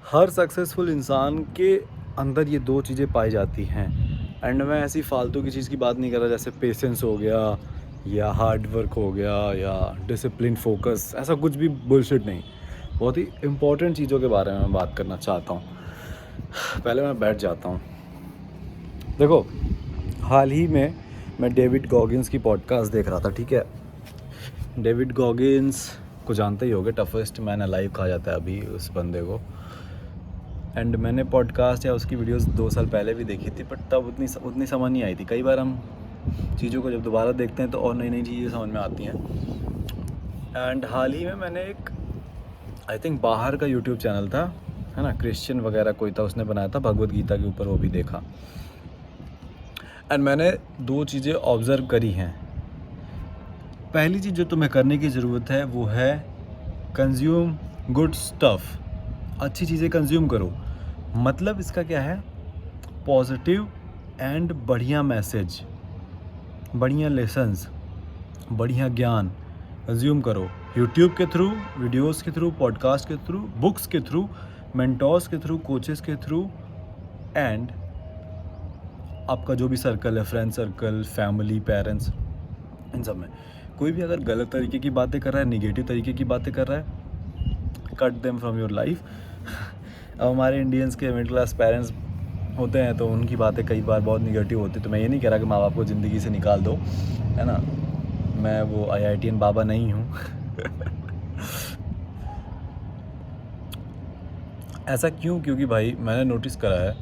हर successful इंसान के अंदर ये दो चीज़ें पाई जाती हैं। एंड मैं ऐसी फालतू की चीज़ की बात नहीं कर रहा, जैसे पेशेंस हो गया या हार्ड वर्क हो गया या डिसिप्लिन फोकस, ऐसा कुछ भी बुलशिट नहीं। बहुत ही इम्पोर्टेंट चीज़ों के बारे में मैं बात करना चाहता हूँ। पहले मैं बैठ जाता हूँ। देखो, हाल ही में मैं डेविड गॉगिन्स की पॉडकास्ट देख रहा था, ठीक है। डेविड गॉगिन्स को जानते ही होगे, टफेस्ट मैन अलाइव कहा जाता है अभी उस बंदे को। एंड मैंने पॉडकास्ट या उसकी वीडियोस 2 साल पहले भी देखी थी, बट तब उतनी समझ नहीं आई थी। कई बार हम चीज़ों को जब दोबारा देखते हैं तो और नई नई चीज़ें समझ में आती हैं। एंड हाल ही में मैंने एक आई थिंक बाहर का यूट्यूब चैनल था, है ना, क्रिश्चियन वगैरह कोई था, उसने बनाया था भगवद गीता के ऊपर, वो भी देखा। एंड मैंने 2 चीज़ें ऑब्ज़र्व करी हैं। पहली चीज़ जो तुम्हें करने की ज़रूरत है वो है कंज्यूम गुड स्टफ़। अच्छी चीज़ें कंज्यूम करो। मतलब इसका क्या है, पॉजिटिव एंड बढ़िया मैसेज, बढ़िया लेसन्स, बढ़िया ज्ञान कंज्यूम करो। यूट्यूब के थ्रू, वीडियोस के थ्रू, पॉडकास्ट के थ्रू, बुक्स के थ्रू, मेंटोर्स के थ्रू, कोचेस के थ्रू, एंड आपका जो भी सर्कल है, फ्रेंड सर्कल, फैमिली, पेरेंट्स, इन सब में कोई भी अगर गलत तरीके की बातें कर रहा है, निगेटिव तरीके की बातें कर रहा है, cut them from your life. अब हमारे इंडियंस के मिडिल क्लास पेरेंट्स होते हैं तो उनकी बातें कई बार बहुत निगेटिव होती है। तो मैं ये नहीं कह रहा कि माँ बाप को ज़िंदगी से निकाल दो, है ना। मैं वो IITian बाबा नहीं हूँ। ऐसा क्यों? क्योंकि भाई मैंने नोटिस करा है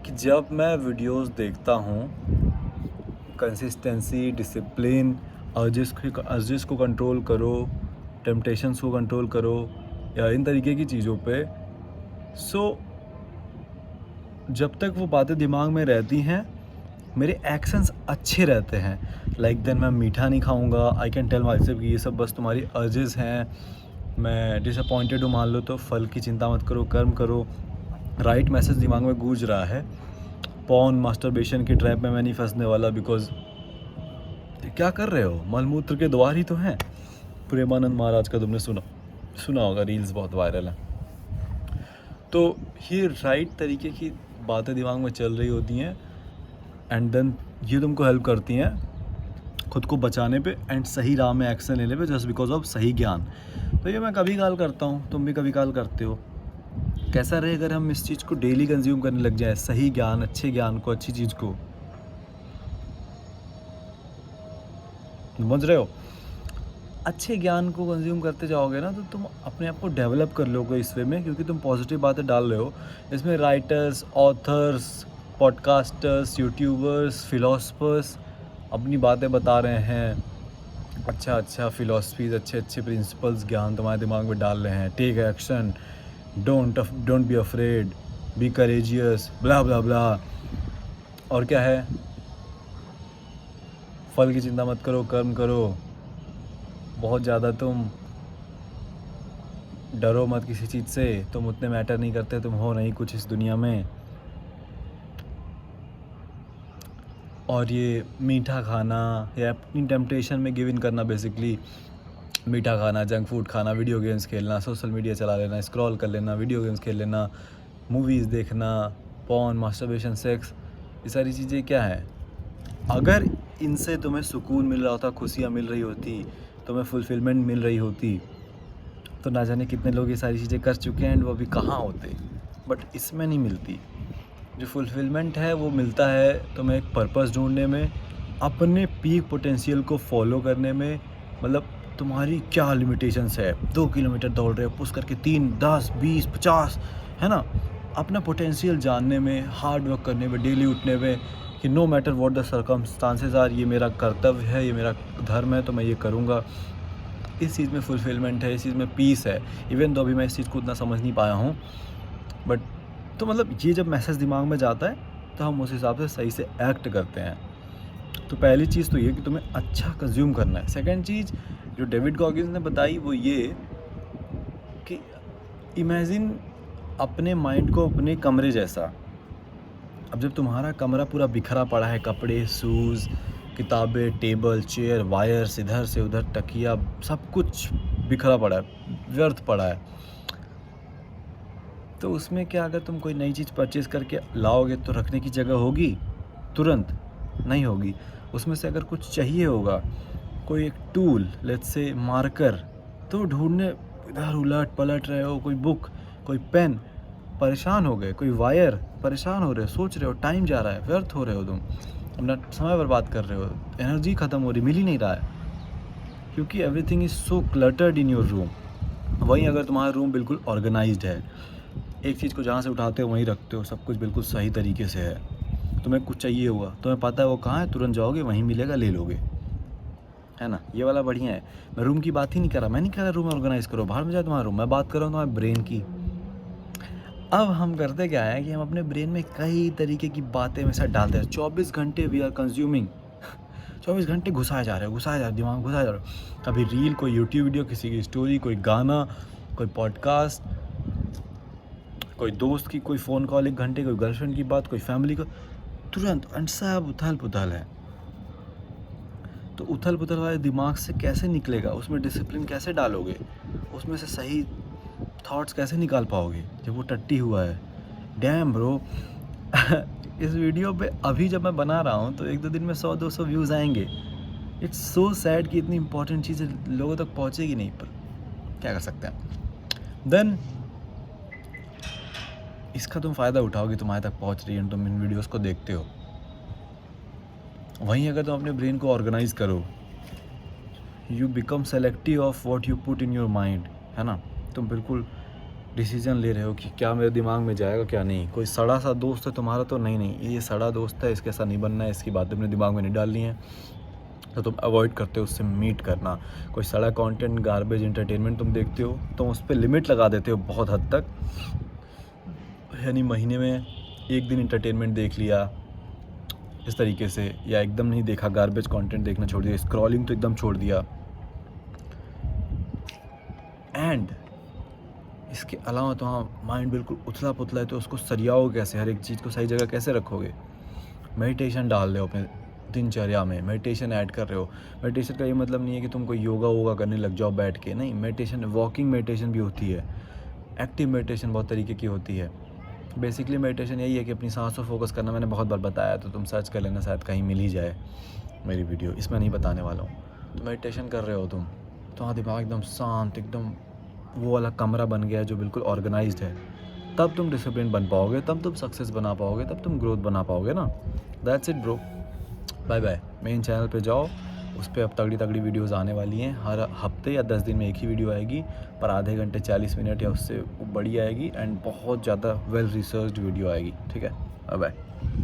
कि जब मैं वीडियोस देखता हूँ, कंसिस्टेंसी, डिसिप्लिन, अर्जेस को कंट्रोल करो, टेम्पटेशंस को कंट्रोल करो, या इन तरीके की चीज़ों पे, सो जब तक वो बातें दिमाग में रहती हैं, मेरे एक्शंस अच्छे रहते हैं। लाइक देन मैं मीठा नहीं खाऊंगा। I can tell myself कि ये सब बस तुम्हारी अर्जेस हैं। मैं डिसअपॉइंटेड हूँ मान लो, तो फल की चिंता मत करो, कर्म करो। राइट मैसेज दिमाग में गूंज रहा है। पॉर्न, मास्टरबेशन की ट्रैप में मैं नहीं फंसने वाला, बिकॉज क्या कर रहे हो, मलमूत्र के द्वार ही तो हैं। प्रेमानंद महाराज का तुमने सुना होगा, रील्स बहुत वायरल है। तो ये राइट तरीके की बातें दिमाग में चल रही होती हैं, एंड देन ये तुमको हेल्प करती हैं खुद को बचाने पे एंड सही राह में एक्शन लेने पे, जस्ट बिकॉज ऑफ सही ज्ञान। तो ये मैं कभी काल करता हूँ, तुम भी कभी काल करते हो। कैसा रहे अगर हम इस चीज़ को डेली कंज्यूम करने लग जाए, सही ज्ञान, अच्छे ज्ञान को, अच्छी चीज़ को। समझ रहे हो? अच्छे ज्ञान को कंज्यूम करते जाओगे ना, तो तुम अपने आप को डेवलप कर लोगे इस वे में, क्योंकि तुम पॉजिटिव बातें डाल रहे हो। इसमें writers, authors, podcasters, YouTubers, philosophers अपनी बातें बता रहे हैं। अच्छा फिलॉसफीज, अच्छे प्रिंसिपल्स, ज्ञान तुम्हारे दिमाग में डाल रहे हैं। Take action, don't be afraid, be courageous, blah blah blah. और क्या है, फल की चिंता मत करो, कर्म करो। बहुत ज़्यादा तुम डरो मत किसी चीज़ से, तुम उतने मैटर नहीं करते, तुम हो नहीं कुछ इस दुनिया में। और ये मीठा खाना या अपनी टेम्पटेशन में गिव इन करना, बेसिकली मीठा खाना, जंक फूड खाना, वीडियो गेम्स खेलना, सोशल मीडिया चला लेना, स्क्रॉल कर लेना, वीडियो गेम्स खेल लेना, मूवीज़ देखना, पॉर्न, मास्टरबेशन, सेक्स, ये सारी चीज़ें क्या है? अगर इनसे तुम्हें सुकून मिल रहा होता, खुशियाँ मिल रही होती, तुम्हें फुलफिलमेंट मिल रही होती, तो ना जाने कितने लोग ये सारी चीज़ें कर चुके हैं एंड वो अभी कहाँ होते। बट इसमें नहीं मिलती। जो फुलफिलमेंट है वो मिलता है तुम्हें एक पर्पस ढूंढने में, अपने पीक पोटेंशियल को फॉलो करने में। मतलब तुम्हारी क्या लिमिटेशंस है, 2 किलोमीटर दौड़ रहे हो, पुश करके 3, 10, 20, 50, है ना। अपना पोटेंशियल जानने में, हार्ड वर्क करने में, डेली उठने में, कि no matter what the circumstances are, ये मेरा कर्तव्य है, ये मेरा धर्म है, तो मैं ये करूँगा। इस चीज़ में फुलफिलमेंट है, इस चीज़ में पीस है। इवन तो अभी मैं इस चीज़ को उतना समझ नहीं पाया हूँ, बट तो मतलब ये जब मैसेज दिमाग में जाता है तो हम उस हिसाब से सही से एक्ट करते हैं। तो पहली चीज़ तो ये कि तुम्हें अच्छा कंज्यूम करना है। सेकंड चीज़ जो डेविड गॉगिन्स ने बताई वो ये कि इमेजिन अपने माइंड को अपने कमरे जैसा। अब जब तुम्हारा कमरा पूरा बिखरा पड़ा है, कपड़े, शूज़, किताबें, टेबल, चेयर, वायर्स, इधर से उधर, तकिया, सब कुछ बिखरा पड़ा है, व्यर्थ पड़ा है, तो उसमें क्या, अगर तुम कोई नई चीज़ परचेज़ करके लाओगे तो रखने की जगह होगी? तुरंत नहीं होगी। उसमें से अगर कुछ चाहिए होगा, कोई एक टूल, लेट्स से मार्कर, तो ढूँढने इधर उलट-पलट रहे हो, कोई बुक, कोई पेन, परेशान हो गए, कोई वायर, परेशान हो रहे हो, सोच रहे हो, टाइम जा रहा है, व्यर्थ हो रहे हो तुम, अपना समय बर्बाद कर रहे हो, एनर्जी ख़त्म हो रही, मिल ही नहीं रहा है, क्योंकि everything is so cluttered in your room. वहीं अगर तुम्हारा रूम बिल्कुल ऑर्गेनाइज्ड है, एक चीज़ को जहाँ से उठाते हो वहीं रखते हो, सब कुछ बिल्कुल सही तरीके से है, तुम्हें कुछ चाहिए हुआ, तुम्हें पता है वो कहाँ है, तुरंत जाओगे, वहीं मिलेगा, ले लोगे, है ना? ये वाला बढ़िया है। मैं रूम की बात ही नहीं कर रहा, मैं नहीं कह रहा रूम ऑर्गेनाइज़ करो, बाहर में जाए तुम्हारा रूम, मैं बात कर रहा हूँ तुम्हारे ब्रेन की। अब हम करते क्या है कि हम अपने ब्रेन में कई तरीके की बातें में से डालते हैं, 24 घंटे वी आर कंज्यूमिंग 24 घंटे घुसाए जा रहे हो, घुसाए जा रहे हो, दिमाग घुसाए जा रहे हो, कभी रील, कोई यूट्यूब वीडियो, किसी की स्टोरी, कोई गाना, कोई पॉडकास्ट, कोई दोस्त की कोई फ़ोन कॉल 1 घंटे, कोई गर्लफ्रेंड की बात, कोई फैमिली को, तुरंत एंड सब उथल-पुथल है। तो उथल-पुथल वाले दिमाग से कैसे निकलेगा? उसमें डिसिप्लिन कैसे डालोगे? उसमें से सही थॉट्स कैसे निकाल पाओगे जब वो टट्टी हुआ है? Damn bro! इस वीडियो पे अभी जब मैं बना रहा हूँ तो 1-2 दिन में 100-200 व्यूज़ आएँगे। इट्स सो सैड कि इतनी इंपॉर्टेंट चीज़ें लोगों तक पहुँचेगी नहीं, पर क्या कर सकते हैं। देन इसका तुम फ़ायदा उठाओगे, तुम्हारे तक पहुँच रही है, तुम इन वीडियोज़ को देखते हो। वहीं अगर तुम अपने ब्रेन को ऑर्गेनाइज़ करो, you become selective of what you put in your mind, है ना? तुम बिल्कुल डिसीजन ले रहे हो कि क्या मेरे दिमाग में जाएगा, क्या नहीं। कोई सड़ा सा दोस्त है तुम्हारा तो नहीं, ये सड़ा दोस्त है, इसके साथ नहीं बनना है, इसकी बातें अपने दिमाग में नहीं डालनी है, तो तुम अवॉइड करते हो उससे मीट करना। कोई सड़ा कंटेंट, गार्बेज एंटरटेनमेंट तुम देखते हो, तो उस पर लिमिट लगा देते हो बहुत हद तक, यानी महीने में 1 दिन एंटरटेनमेंट देख लिया इस तरीके से, या एकदम नहीं देखा, गार्बेज कंटेंट देखना छोड़ दिया, स्क्रॉलिंग तो एकदम छोड़ दिया। एंड इसके अलावा तुम्हारा माइंड बिल्कुल उथला-पुथला है, तो उसको सरियाओगे कैसे? हर एक चीज़ को सही जगह कैसे रखोगे? मेडिटेशन डाल रहे हो अपने दिनचर्या में, मेडिटेशन ऐड कर रहे हो। मेडिटेशन का ये मतलब नहीं है कि तुम कोई योगा करने लग जाओ बैठ के, नहीं। मेडिटेशन, वॉकिंग मेडिटेशन भी होती है, एक्टिव मेडिटेशन बहुत तरीके की होती है। बेसिकली मेडिटेशन यही है कि अपनी सांस पर फोकस करना, मैंने बहुत बार बताया, तो तुम सर्च कर लेना, शायद कहीं मिल ही जाए मेरी वीडियो, इसमें नहीं बताने वाला हूँ। तो मेडिटेशन कर रहे हो तुम, तुम्हारा दिमाग एकदम शांत, एकदम वो वाला कमरा बन गया है जो बिल्कुल ऑर्गेनाइज्ड है, तब तुम डिसिप्लिन बन पाओगे, तब तुम सक्सेस बना पाओगे, तब तुम ग्रोथ बना पाओगे ना। That's it bro, bye bye. Main channel पे जाओ, उस पर अब तगड़ी तगड़ी वीडियोज़ आने वाली हैं, हर हफ्ते या 10 दिन में एक ही वीडियो आएगी, पर आधे घंटे 40 मिनट या उससे बड़ी आएगी, एंड बहुत ज़्यादा वेल रिसर्च्ड वीडियो आएगी, ठीक है। Bye bye.